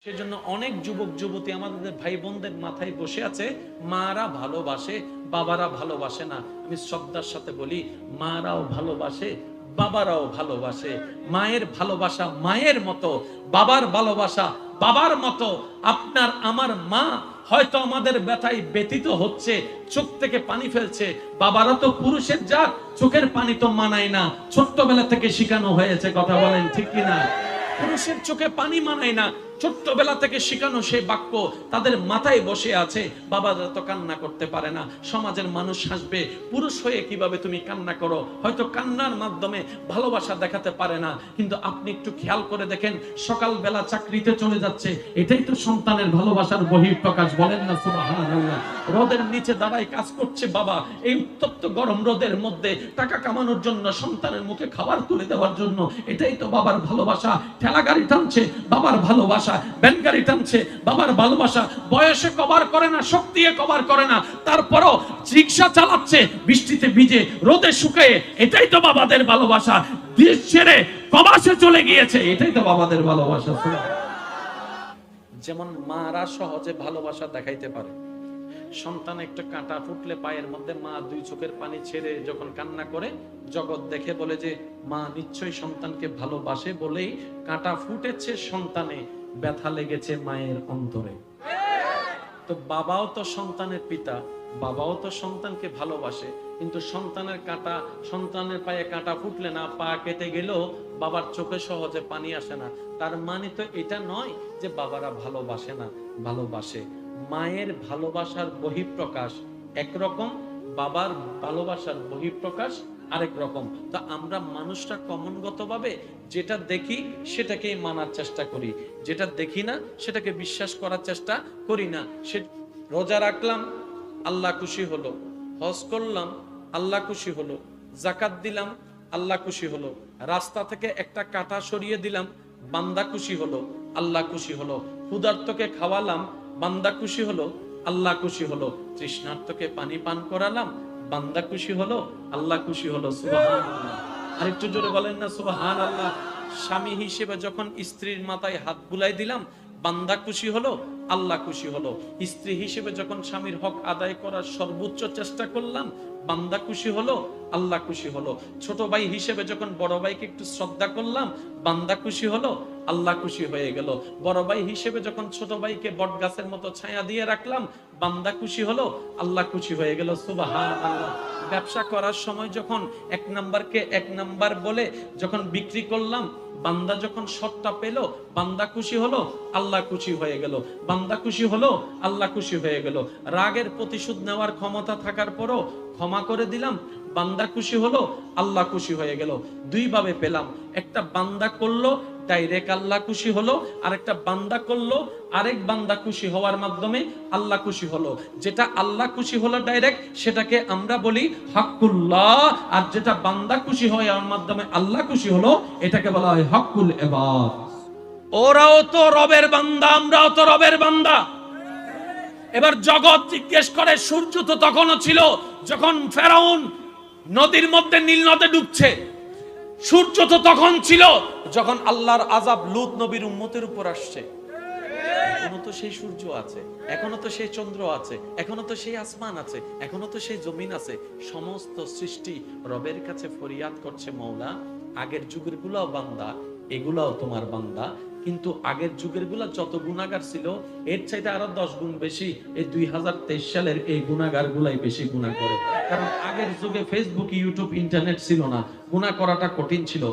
সেজন্য অনেক যুবক যুবতী আমাদের ভাই বোনদের মাথায় বসে আছে, মারা ভালোবাসে বাবারা ভালোবাসে না। আমি শ্রদ্ধার সাথে বলি, মারাও ভালোবাসে বাবারাও ভালোবাসে। মায়ের ভালোবাসা মায়ের মতো, বাবার ভালোবাসা বাবার মতো। আপনার আমার মা হয়তো আমাদের ব্যথায় ব্যথিত হচ্ছে, চোখ থেকে পানি ফেলছে। বাবারা তো পুরুষের জাত, চোখের পানি তো মানায় না, ছোট্টবেলা থেকে শিখানো হয়েছে। কথা বলেন ঠিক কিনা? পুরুষের চোখে পানি মানায় না, ছোট্টবেলা থেকে শিখানো সেই বাক্য তাদের মাথায় বসে আছে। বাবারা তো কান্না করতে পারে না, সমাজের মানুষ হাসবে, পুরুষ হয়ে কিভাবে তুমি কান্না করো। হয়তো কান্নার মাধ্যমে ভালোবাসা দেখাতে পারে না, কিন্তু আপনি একটু খেয়াল করে দেখেন, সকালবেলা চাকরিতে চলে যাচ্ছে, এটাই তো সন্তানের ভালোবাসার বহিঃপ্রকাশ। বলেন না সুবহানাল্লাহ। রোদের নিচে দাঁড়ায় কাজ করছে বাবা, এই উত্তপ্ত গরম রোদের মধ্যে টাকা কামানোর জন্য, সন্তানের মুখে খাবার তুলে দেওয়ার জন্য, এটাই তো বাবার ভালোবাসা। ঠেলা গাড়ি টানছে বাবার ভালোবাসা, ভ্যান গাড়ি টানছে বাবার ভালোবাসা। বয়সে কভার করে না, শক্তি কভার করে না, তারপরও রিকশা চালাচ্ছে বৃষ্টিতে ভিজে, রোদে শুকিয়ে, এটাই তো বাবাদের ভালোবাসা। দেশ ছেড়ে প্রবাসে চলে গিয়েছে, এটাই তো বাবাদের ভালোবাসা। যেমন মারা সহজে ভালোবাসা দেখাইতে পারে, সন্তান একটা কাঁটা ফুটলে পায়ের মধ্যে মা দুই চোখের পানি ছেড়ে যখন কান্না করে, জগৎ দেখে বলে যে মা নিশ্চয়ই সন্তানকে ভালোবাসে বলেই কাঁটা ফুটেছে সন্তানে, ব্যথা লেগেছে মায়ের অন্তরে। তো বাবাও তো সন্তানের পিতা, বাবাও তো সন্তানকে ভালোবাসে, কিন্তু সন্তানের কাঁটা, সন্তানের পায়ে কাঁটা ফুটলে না, পা কেটে গেলেও বাবার চোখে সহজে পানি আসে না। তার মানে তো এটা নয় যে বাবারা ভালোবাসে না, ভালোবাসে। মায়ের ভালোবাসার বহিঃপ্রকাশ একরকম, বাবার ভালোবাসার বহিঃপ্রকাশ আরেক রকম। তা আমরা মানুষটা কমনগতভাবে যেটা দেখি সেটাকেই মানার চেষ্টা করি, যেটা দেখি না সেটাকে বিশ্বাস করার চেষ্টা করি না। সে রোজা রাখলাম, আল্লাহ খুশি হলো। হজ করলাম, আল্লাহ খুশি হলো। যাকাত দিলাম, আল্লাহ খুশি হলো। রাস্তা থেকে একটা কাঁটা সরিয়ে দিলাম, বান্দা খুশি হলো, আল্লাহ খুশি হলো। ক্ষুধার্তকে খাওয়ালাম, বান্দা খুশি হলো, আল্লাহ খুশি হলো। তৃষ্ণার্তকে পানি পান করালাম, বান্দা খুশি হলো, আল্লাহ খুশি হলো। সুবহানাল্লাহ। আরেকটু জোরে বলেন না সুবহানাল্লাহ। স্বামী হিসেবে যখন স্ত্রীর মাথায় হাত বুলাই দিলাম, বান্দা খুশি হলো, আল্লাহ খুশি হলো। স্ত্রী হিসেবে যখন স্বামীর হক আদায় করার সর্বোচ্চ চেষ্টা করলাম, বান্দা খুশি হলো, আল্লাহ খুশি হলো। ছোট ভাই হিসেবে যখন বড় ভাইকে একটু শ্রদ্ধা করলাম, বান্দা খুশি হলো, আল্লাহ খুশি হয়ে গেল। বড় ভাই হিসেবে যখন ছোট ভাইকে বট গাছের মতো ছায়া দিয়ে রাখলাম, বান্দা খুশি হলো, আল্লাহ খুশি হয়ে গেল। সুবহানাল্লাহ। ব্যবসা করার সময় যখন এক নাম্বারকে এক নাম্বার বলে যখন বিক্রি করলাম, বান্দা যখন শর্টটা পেল, বান্দা খুশি হলো, আল্লাহ খুশি হয়ে গেল। বান্দা খুশি হলো, আল্লাহ খুশি হয়ে গেল। রাগের প্রতিশোধ নেওয়ার ক্ষমতা থাকার পরও ক্ষমা করে দিলাম, বান্দা খুশি হলো, আল্লাহ খুশি হয়ে গেল। দুই ভাবে পেলাম, একটা বান্দা করলো ডাইরেক্ট আল্লাহ খুশি হলো, আর একটা বান্দা করলো আরেক বান্দা খুশি হওয়ার মাধ্যমে আল্লাহ খুশি হলো। যেটা আল্লাহ খুশি হলো ডাইরেক্ট, সেটাকে আমরা বলি হকুল্লাহ, আর যেটা বান্দা খুশি হওয়ার মাধ্যমে আল্লাহ খুশি হলো, এটাকে বলা হয় হকুল ইবাদ। ওরাও তো রবের বান্দা, আমরাও তো রবের বান্দা। এবার জগৎ জিজ্ঞেস করে, সূর্য তো তখনও ছিল যখন ফেরাউন নদীর মধ্যে নীল নদে ডুবছে। সূর্য তো তখন ছিল যখন আল্লাহর আযাব লূত নবীর উম্মতের উপর আসছে। এখনো তো সেই সূর্য আছে, এখনো তো সেই চন্দ্র আছে, এখনো তো সেই আসমান আছে, এখনো তো সেই জমিন আছে। সমস্ত সৃষ্টি রবের কাছে ফরিয়াদ করছে, মওলা আগের যুগের গুলাও বান্দা, এগুলাও তোমার বান্দা, কিন্তু আগের যুগের গুলা যত গুনাহগার ছিল এর চাইতে আরো 10 গুণ বেশি এই 2023 সালের এই গুনাহগার গুলাই বেশি গুনাহ করে। কারণ আগের যুগে ফেসবুক, ইউটিউব, ইন্টারনেট ছিল না, গুনাহ করাটা কঠিন ছিল।